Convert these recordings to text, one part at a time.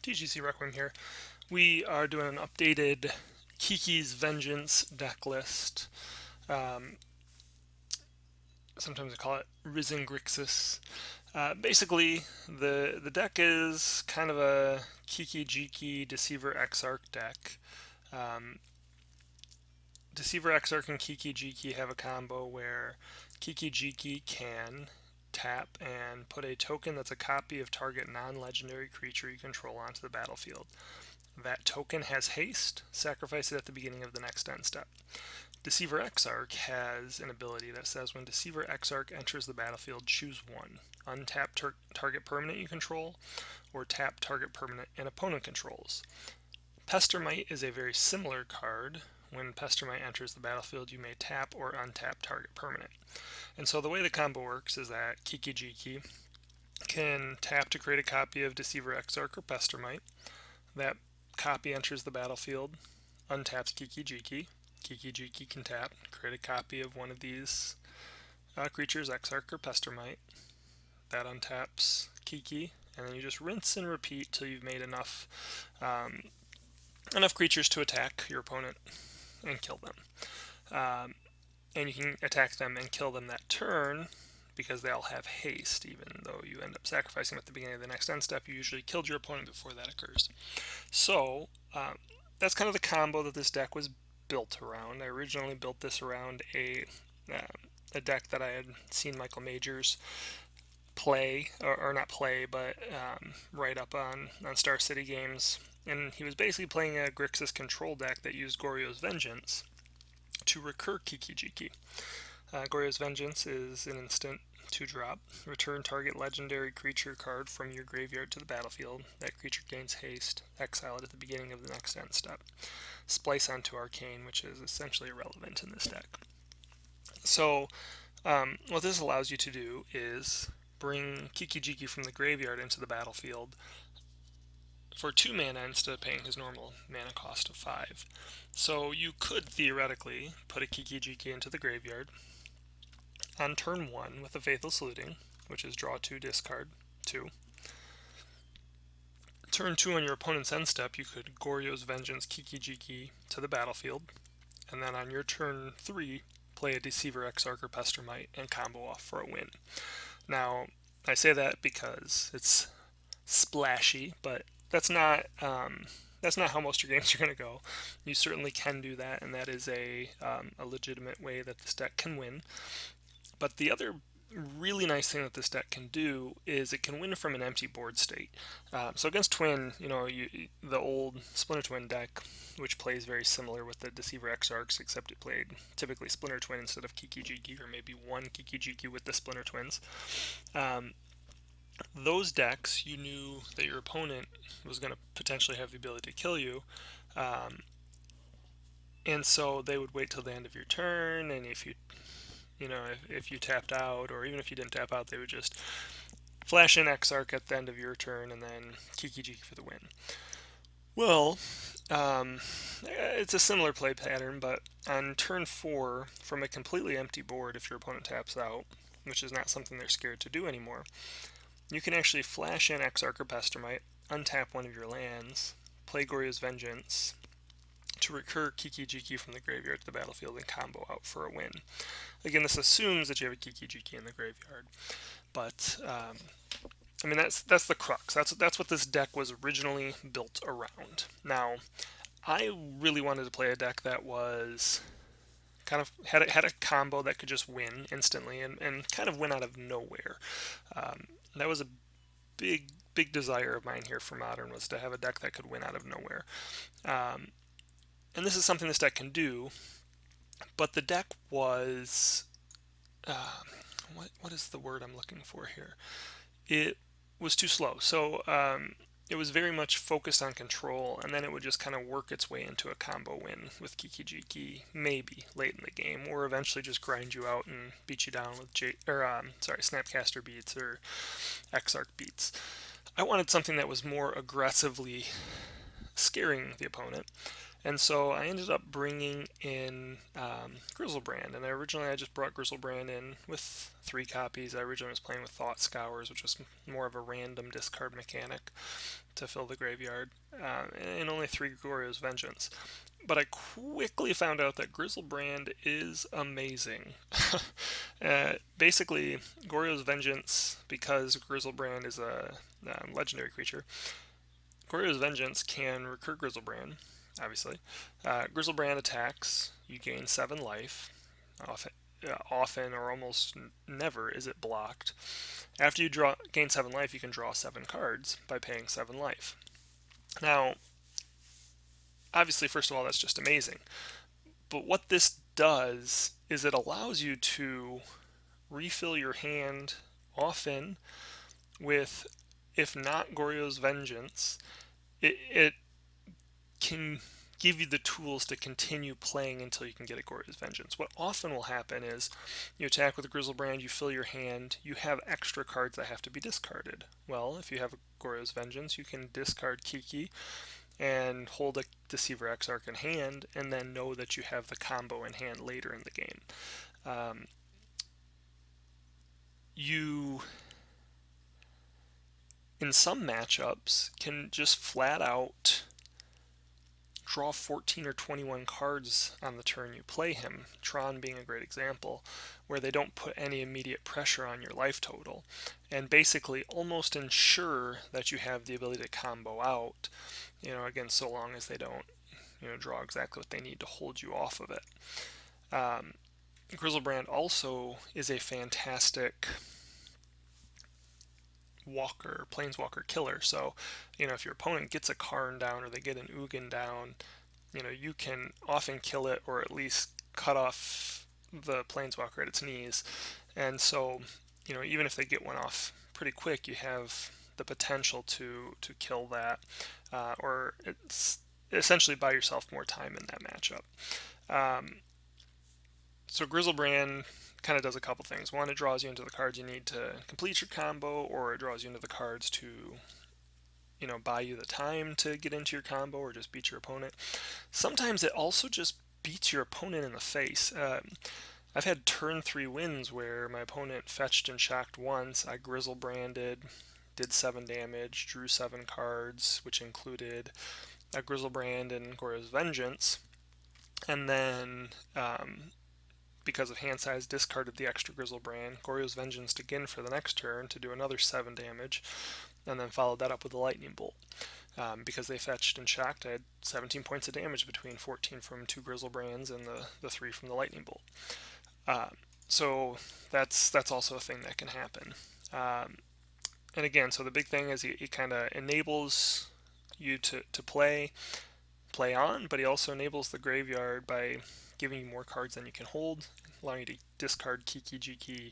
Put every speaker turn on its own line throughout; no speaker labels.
TGC Requiem here. We are doing an updated Kiki's Vengeance deck list. Um, Sometimes I call it Risen Grixis. Basically, the deck is kind of a Kiki-Jiki Deceiver Exarch deck. Um, Deceiver Exarch and Kiki-Jiki have a combo where Kiki-Jiki can tap and put a token that's a copy of target non-legendary creature you control onto the battlefield. That token has haste, sacrifice it at the beginning of the next end step. Deceiver Exarch has an ability that says when Deceiver Exarch enters the battlefield, choose one. Untap target permanent you control, or tap target permanent an opponent controls. Pestermite is a very similar card. When Pestermite enters the battlefield, you may tap or untap target permanent. And so the way the combo works is that Kiki-Jiki can tap to create a copy of Deceiver Exarch or Pestermite. That copy enters the battlefield, untaps Kiki-Jiki. Kiki-Jiki can tap, create a copy of one of these creatures, Exarch or Pestermite. That untaps Kiki, and then you just rinse and repeat till you've made enough creatures to attack your opponent and kill them. And you can attack them and kill them that turn because they all have haste, even though you end up sacrificing them at the beginning of the next end step. You usually killed your opponent before that occurs. So that's kind of the combo that this deck was built around. I originally built this around a deck that I had seen Michael Majors play, or not play, but write up on Star City Games. And he was basically playing a Grixis control deck that used Goryo's Vengeance to recur Kiki-Jiki. Goryo's Vengeance is an instant 2-drop. Return target legendary creature card from your graveyard to the battlefield. That creature gains haste. Exile it at the beginning of the next end step. Splice onto Arcane, which is essentially irrelevant in this deck. So, what this allows you to do is bring Kiki-Jiki from the graveyard into the battlefield for 2 mana instead of paying his normal mana cost of 5. So you could theoretically put a Kiki-Jiki into the graveyard on turn 1 with a Faithful Saluting, which is draw 2, discard 2. Turn 2 on your opponent's end step, you could Goryo's Vengeance Kiki-Jiki to the battlefield, and then on your turn 3, play a Deceiver Exarch or Pestermite and combo off for a win. Now, I say that because it's splashy, but that's not how most of your games are going to go. You certainly can do that, and that is a legitimate way that this deck can win. But the other really nice thing that this deck can do is it can win from an empty board state. So against Twin, the old Splinter Twin deck, which plays very similar with the Deceiver Exarchs, except it played typically Splinter Twin instead of Kiki-Jiki, or maybe one Kiki-Jiki with the Splinter Twins. Those decks, you knew that your opponent was going to potentially have the ability to kill you, and so they would wait till the end of your turn, and if you tapped out, or even if you didn't tap out, they would just flash in Exarch at the end of your turn and then Kiki-Jiki for the win. Well, it's a similar play pattern, but on turn 4, from a completely empty board, if your opponent taps out, which is not something they're scared to do anymore, you can actually flash in Exarch or Pestermite, untap one of your lands, play Goryo's Vengeance to recur Kiki-Jiki from the graveyard to the battlefield and combo out for a win. Again, this assumes that you have a Kiki-Jiki in the graveyard, but that's the crux. That's what this deck was originally built around. Now, I really wanted to play a deck that was kind of had a combo that could just win instantly and kind of win out of nowhere. That was a big desire of mine here for Modern, was to have a deck that could win out of nowhere. And this is something this deck can do, but the deck was what is the word I'm looking for here? It was too slow. So it was very much focused on control, and then it would just kind of work its way into a combo win with Kiki-Jiki, maybe late in the game, or eventually just grind you out and beat you down with Snapcaster Beats or Exarch Beats. I wanted something that was more aggressively scaring the opponent, And so I ended up bringing in Grizzle Bran, and originally I just brought Grizzle Bran in with 3 copies. I originally was playing with Thought Scours, which was more of a random discard mechanic to fill the graveyard, and only 3 Goryo's Vengeance. But I quickly found out that Grizzle Brand is amazing. Basically, Goryo's Vengeance, because Grizzle Brand is a legendary creature, Goryo's Vengeance can recur Grizzle Brand, obviously. Grizzle Brand attacks, you gain 7 life. Often or almost never is it blocked. After you gain 7 life, you can draw 7 cards by paying 7 life. Now, obviously, first of all, that's just amazing. But what this does is it allows you to refill your hand often with, if not Goryo's Vengeance, it can give you the tools to continue playing until you can get a Goryo's Vengeance. What often will happen is you attack with a Grizzle Brand, you fill your hand, you have extra cards that have to be discarded. Well, if you have a Goryo's Vengeance, you can discard Kiki and hold a Deceiver Exarch in hand, and then know that you have the combo in hand later in the game. You, in some matchups, can just flat out draw 14 or 21 cards on the turn you play him, Tron being a great example, where they don't put any immediate pressure on your life total, and basically almost ensure that you have the ability to combo out, again, so long as they don't, draw exactly what they need to hold you off of it. Grizzle Brand also is a fantastic planeswalker killer. So, if your opponent gets a Karn down or they get an Ugin down, you can often kill it or at least cut off the planeswalker at its knees. And so, even if they get one off pretty quick, you have the potential to kill that, or it's essentially buy yourself more time in that matchup. So Grizzle Bran kind of does a couple things. One, it draws you into the cards you need to complete your combo, or it draws you into the cards to, buy you the time to get into your combo or just beat your opponent. Sometimes it also just beats your opponent in the face. I've had turn 3 wins where my opponent fetched and shocked once. I Grizzle Branded, did 7 damage, drew 7 cards, which included a Grizzle Brand and Goryo's Vengeance, and then because of hand size, discarded the extra Grizzle Brand, Goryo's Vengeance again for the next turn to do another 7 damage, and then followed that up with a Lightning Bolt. Because they fetched and shocked, I had 17 points of damage between 14 from 2 Grizzle Brands and the 3 from the Lightning Bolt. So that's also a thing that can happen. And again, so the big thing is he kind of enables you to play on, but he also enables the graveyard by giving you more cards than you can hold, allowing you to discard Kiki-Jiki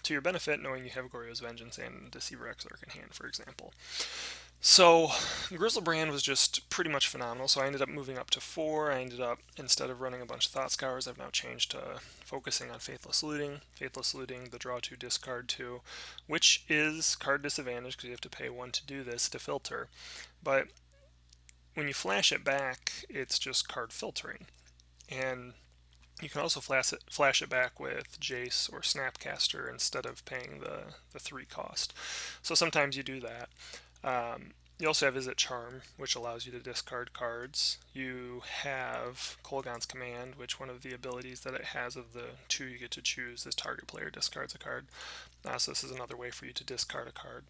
to your benefit, knowing you have Goryo's Vengeance and Deceiver Exarch in hand, for example. So Grizzle Brand was just pretty much phenomenal. So I ended up moving up to 4. I ended up, instead of running a bunch of Thought Scours, I've now changed to focusing on Faithless Looting. Faithless Looting, the draw 2, discard 2, which is card disadvantage because you have to pay 1 to do this to filter. But when you flash it back, it's just card filtering. And you can also flash it back with Jace or Snapcaster instead of paying the 3 cost. So sometimes you do that. You also have Visit Charm, which allows you to discard cards. You have Kolaghan's Command, which one of the abilities that it has of the 2 you get to choose is target player discards a card. So this is another way for you to discard a card.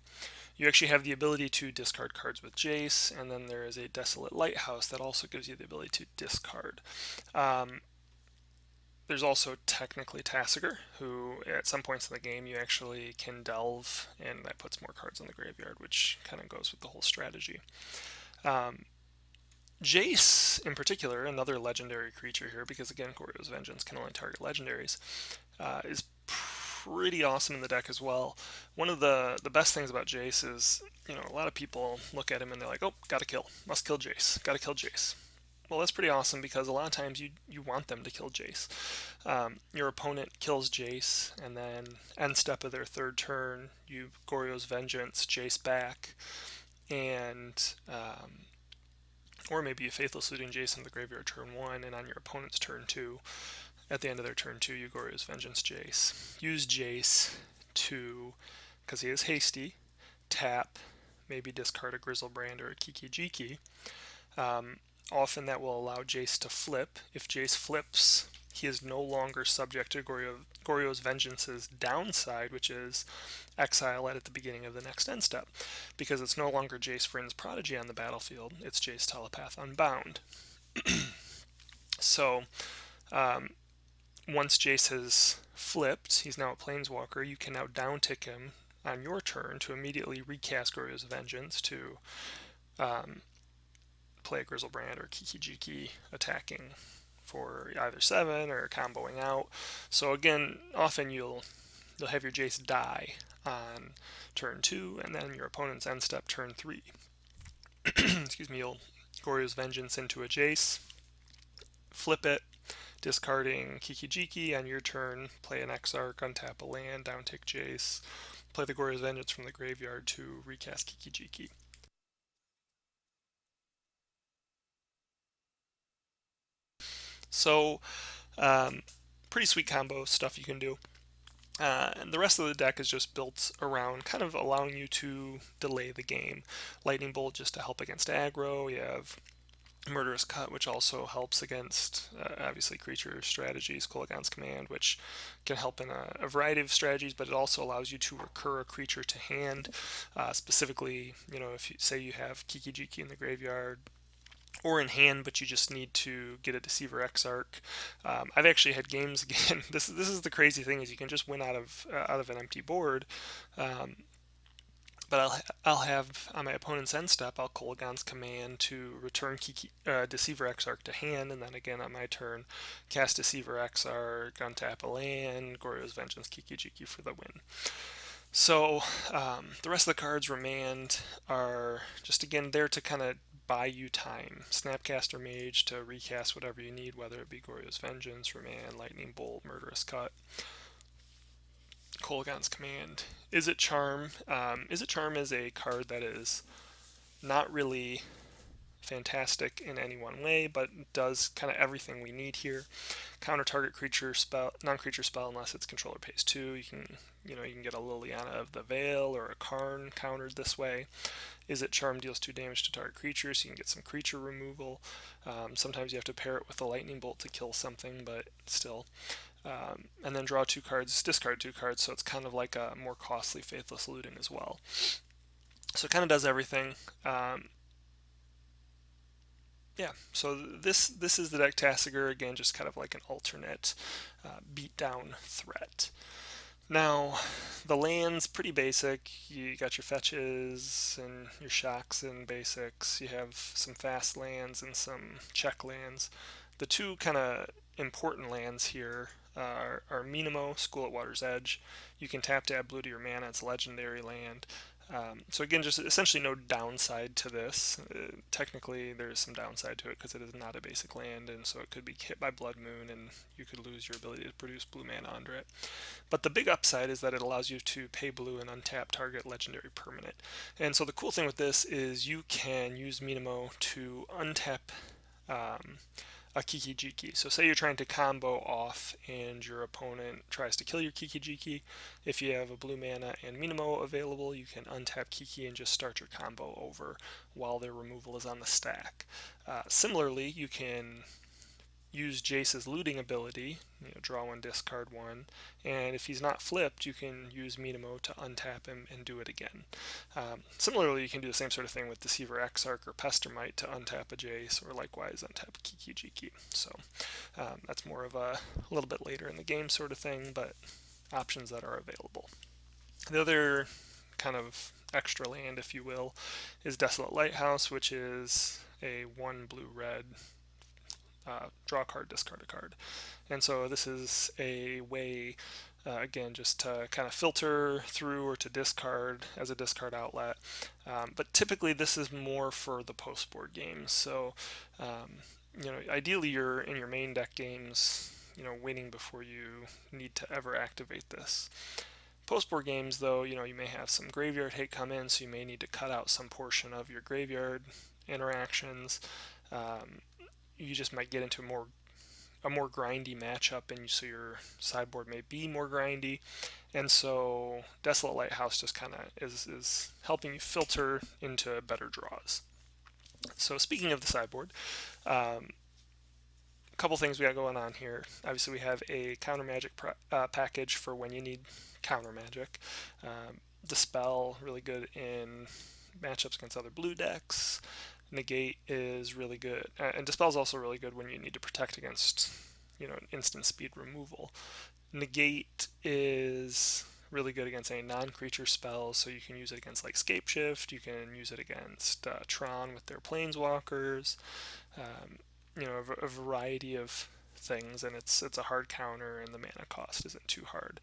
You actually have the ability to discard cards with Jace, and then there is a Desolate Lighthouse that also gives you the ability to discard. There's also technically Tasigur, who at some points in the game you actually can delve, and that puts more cards on the graveyard, which kind of goes with the whole strategy. Jace, in particular, another legendary creature here, because again, Goryo's Vengeance can only target legendaries, is pretty awesome in the deck as well. One of the best things about Jace is, a lot of people look at him and they're like, oh, gotta kill, must kill Jace, gotta kill Jace. Well, that's pretty awesome because a lot of times you want them to kill Jace. Your opponent kills Jace, and then end step of their 3rd turn, you Goryo's Vengeance, Jace back, and Or maybe you Faithless Looting Jace in the graveyard turn 1, and on your opponent's turn 2, at the end of their turn 2, you Goryo's Vengeance Jace. Use Jace to, because he is hasty, tap, maybe discard a Grizzle Bran or a Kiki-Jiki. Often that will allow Jace to flip. If Jace flips, he is no longer subject to Goryo's Vengeance's downside, which is exile it at the beginning of the next end step, because it's no longer Jace Vryn's Prodigy on the battlefield, it's Jace Telepath Unbound. So, once Jace has flipped, he's now a Planeswalker, you can now downtick him on your turn to immediately recast Goryo's Vengeance to play a Grizzle Bran or Kiki-Jiki attacking for either 7 or comboing out. So again, often you'll have your Jace die on turn 2, and then your opponent's end step turn 3. Excuse me, you'll Goryo's Vengeance into a Jace, flip it, discarding Kiki-Jiki on your turn, play an Exarch, untap a land, downtick Jace, play the Goryo's Vengeance from the graveyard to recast Kiki-Jiki. So, pretty sweet combo stuff you can do. And the rest of the deck is just built around kind of allowing you to delay the game. Lightning Bolt just to help against aggro. You have Murderous Cut, which also helps against, obviously, creature strategies. Kolaghan's Command, which can help in a variety of strategies, but it also allows you to recur a creature to hand. Specifically, if you say you have Kiki-Jiki in the graveyard, or in hand, but you just need to get a Deceiver Exarch. I've actually had games again. This is the crazy thing, is you can just win out of an empty board. But I'll have on my opponent's end step, I'll Kolaghan's Command to return Deceiver Exarch to hand, and then again on my turn, cast Deceiver Exarch, untap a land, Goryo's Vengeance, Kiki-Jiki for the win. So the rest of the cards, Remand, are just again there to kind of buy you time. Snapcaster Mage to recast whatever you need, whether it be Goryo's Vengeance, Remand, Lightning Bolt, Murderous Cut. Kolaghan's Command. Izzet Charm. Izzet Charm is a card that is not really fantastic in any one way, but does kind of everything we need here. Counter target creature spell, non-creature spell, unless its controller pays 2. You can get a Liliana of the Veil or a Karn countered this way. Izzet Charm deals 2 damage to target creatures, so you can get some creature removal. Sometimes you have to pair it with a Lightning Bolt to kill something, but still. And then draw 2 cards, discard 2 cards, so it's kind of like a more costly Faithless Looting as well. So it kind of does everything. Yeah, so this is the deck Tasigur, again, just kind of like an alternate beatdown threat. Now, the land's pretty basic. You got your fetches and your shocks and basics. You have some fast lands and some check lands. The 2 kind of important lands here are Minimo, School at Water's Edge. You can tap to add blue to your mana. It's a legendary land. So again, just essentially no downside to this. Technically, there is some downside to it because it is not a basic land, and so it could be hit by Blood Moon, and you could lose your ability to produce blue mana under it. But the big upside is that it allows you to pay blue and untap target legendary permanent. And so the cool thing with this is you can use Minimo to untap a Kiki-Jiki. So say you're trying to combo off and your opponent tries to kill your Kiki-Jiki. If you have a blue mana and Minimo available, you can untap Kiki and just start your combo over while their removal is on the stack. Similarly, you can use Jace's looting ability, draw 1, discard 1, and if he's not flipped, you can use Minimo to untap him and do it again. Similarly, you can do the same sort of thing with Deceiver Exarch or Pestermite to untap a Jace, or likewise untap a Kiki-Jiki. So that's more of a little bit later in the game sort of thing, but options that are available. The other kind of extra land, if you will, is Desolate Lighthouse, which is a 1 blue-red draw a card, discard a card. And so this is a way, again, just to kind of filter through or to discard as a discard outlet. But typically this is more for the post-board games. So, ideally you're in your main deck games, winning before you need to ever activate this. Post-board games, though, you may have some graveyard hate come in, so you may need to cut out some portion of your graveyard interactions. You just might get into a more grindy matchup, and so your sideboard may be more grindy. And so Desolate Lighthouse just kind of is helping you filter into better draws. So speaking of the sideboard, a couple things we got going on here. Obviously, we have a counter magic package for when you need counter magic. Dispel, really good in matchups against other blue decks. Negate is really good, and Dispel is also really good when you need to protect against, instant speed removal. Negate is really good against any non-creature spells, so you can use it against like Scapeshift. You can use it against Tron with their Planeswalkers. A variety of things, and it's a hard counter, and the mana cost isn't too hard.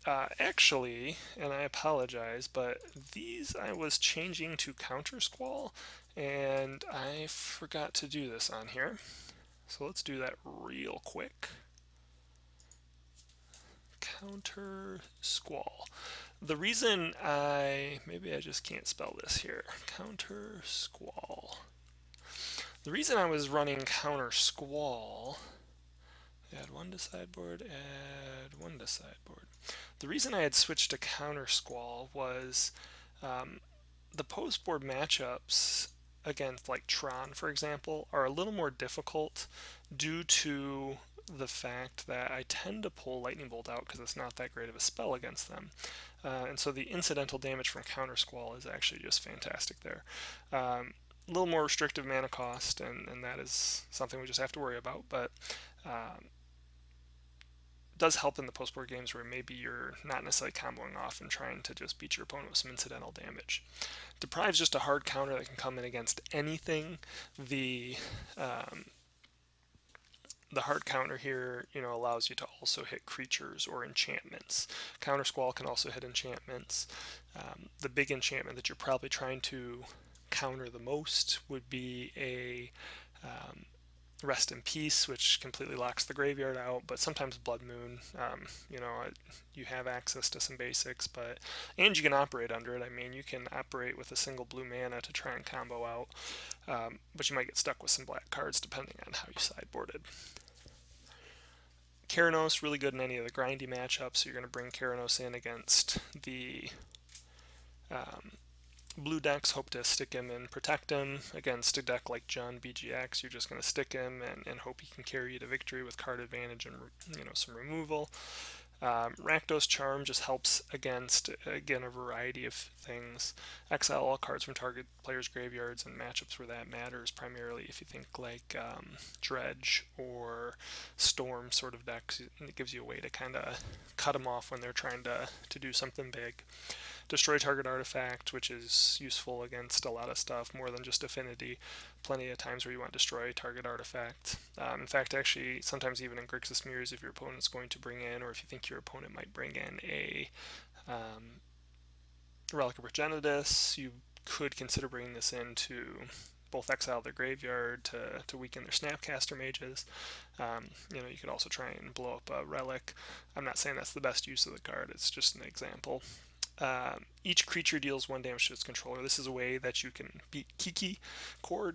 Actually, and I apologize, but these I was changing to Counter Squall, and I forgot to do this on here. So let's do that real quick. Counter Squall. The reason maybe I just can't spell this here. Counter Squall. The reason I was running Counter Squall, add one to sideboard, add one to sideboard. The reason I had switched to Counter Squall was the post-board matchups against like Tron, for example, are a little more difficult due to the fact that I tend to pull Lightning Bolt out because it's not that great of a spell against them. And so the incidental damage from Counter Squall is actually just fantastic there. A little more restrictive mana cost, and that is something we just have to worry about, but does help in the post-board games where maybe you're not necessarily comboing off and trying to just beat your opponent with some incidental damage. Deprive's just a hard counter that can come in against anything. The hard counter here, allows you to also hit creatures or enchantments. Counter Squall can also hit enchantments. The big enchantment that you're probably trying to counter the most would be a Rest in Peace, which completely locks the graveyard out, but sometimes Blood Moon, you have access to some basics, and you can operate under it. I mean, you can operate with a single blue mana to try and combo out, but you might get stuck with some black cards depending on how you sideboarded. Keranos, really good in any of the grindy matchups, so you're going to bring Keranos in against the blue decks, hope to stick him and protect him. Against a deck like Jund BGX, you're just going to stick him and hope he can carry you to victory with card advantage and some removal. Rakdos Charm just helps against, again, a variety of things. Exile all cards from target players' graveyards and matchups where that matters, primarily if you think like Dredge or Storm sort of decks. It gives you a way to kind of cut them off when they're trying to do something big. Destroy target artifact, which is useful against a lot of stuff, more than just affinity. Plenty of times where you want to destroy target artifact. In fact, actually, sometimes even in Grixis Mirrors, if your opponent's going to bring in, or if you think your opponent might bring in a Relic of Progenitus, you could consider bringing this in to both exile their graveyard to weaken their Snapcaster mages. You could also try and blow up a Relic. I'm not saying that's the best use of the card, it's just an example. Each creature deals 1 damage to its controller. This is a way that you can beat Kiki-Jiki.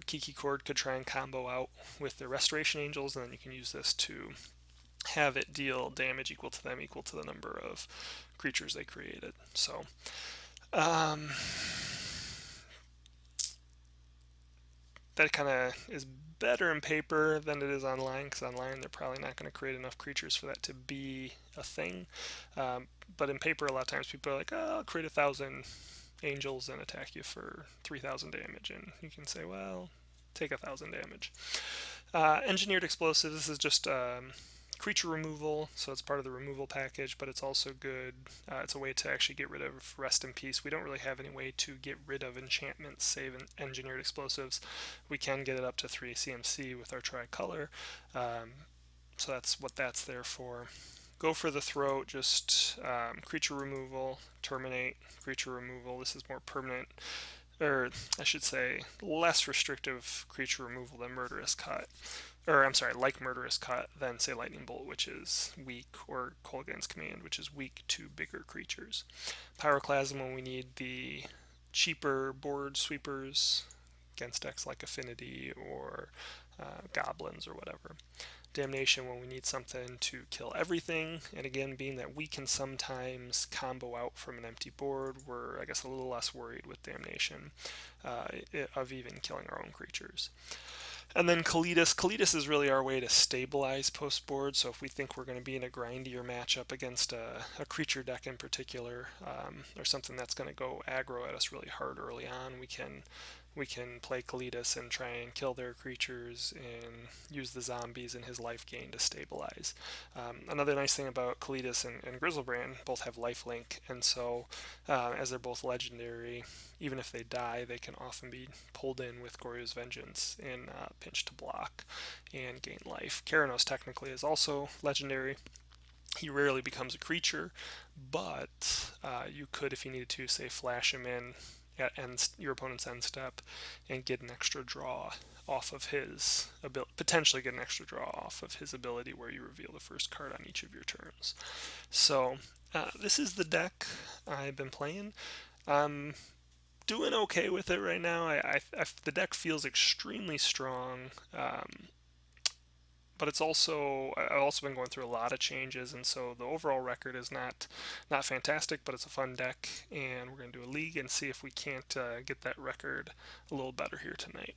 Kiki-Jiki could try and combo out with their Restoration Angels, and then you can use this to have it deal damage equal to them, equal to the number of creatures they created. So, that kind of is better in paper than it is online, because online they're probably not going to create enough creatures for that to be a thing. But in paper, a lot of times people are like, oh, I'll create 1,000 angels and attack you for 3,000 damage, and you can say, well, take 1,000 damage. Engineered Explosives, this is just creature removal, so it's part of the removal package, but it's also good. It's a way to actually get rid of Rest in Peace. We don't really have any way to get rid of enchantments, save Engineered Explosives. We can get it up to 3 CMC with our tricolor, so that's what that's there for. Go for the Throat, just creature removal, terminate, creature removal. This is more permanent, or I should say less restrictive creature removal than Murderous Cut. or I'm sorry, like Murderous Cut, then say Lightning Bolt, which is weak, or Kolaghan's Command, which is weak to bigger creatures. Pyroclasm when we need the cheaper board sweepers against decks like Affinity or Goblins or whatever. Damnation when we need something to kill everything, and again, being that we can sometimes combo out from an empty board, we're, I guess, a little less worried with Damnation of even killing our own creatures. And then Kalitas. Kalitas is really our way to stabilize post board. So if we think we're going to be in a grindier matchup against a creature deck in particular, or something that's going to go aggro at us really hard early on, we can play Kalitas and try and kill their creatures and use the zombies and his life gain to stabilize. Another nice thing about Kalitas and Grizzle Bran, both have lifelink, and so as they're both legendary, even if they die, they can often be pulled in with Goryu's Vengeance and pinch to block and gain life. Keranos technically is also legendary. He rarely becomes a creature, but you could, if you needed to, say, flash him in at your opponent's end step and get an extra draw off of his ability, potentially get an extra draw off of his ability where you reveal the first card on each of your turns. So this is the deck I've been playing. I'm doing okay with it right now. The deck feels extremely strong. But it's also, I've also been going through a lot of changes, and so the overall record is not fantastic, but it's a fun deck, and we're going to do a league and see if we can't get that record a little better here tonight.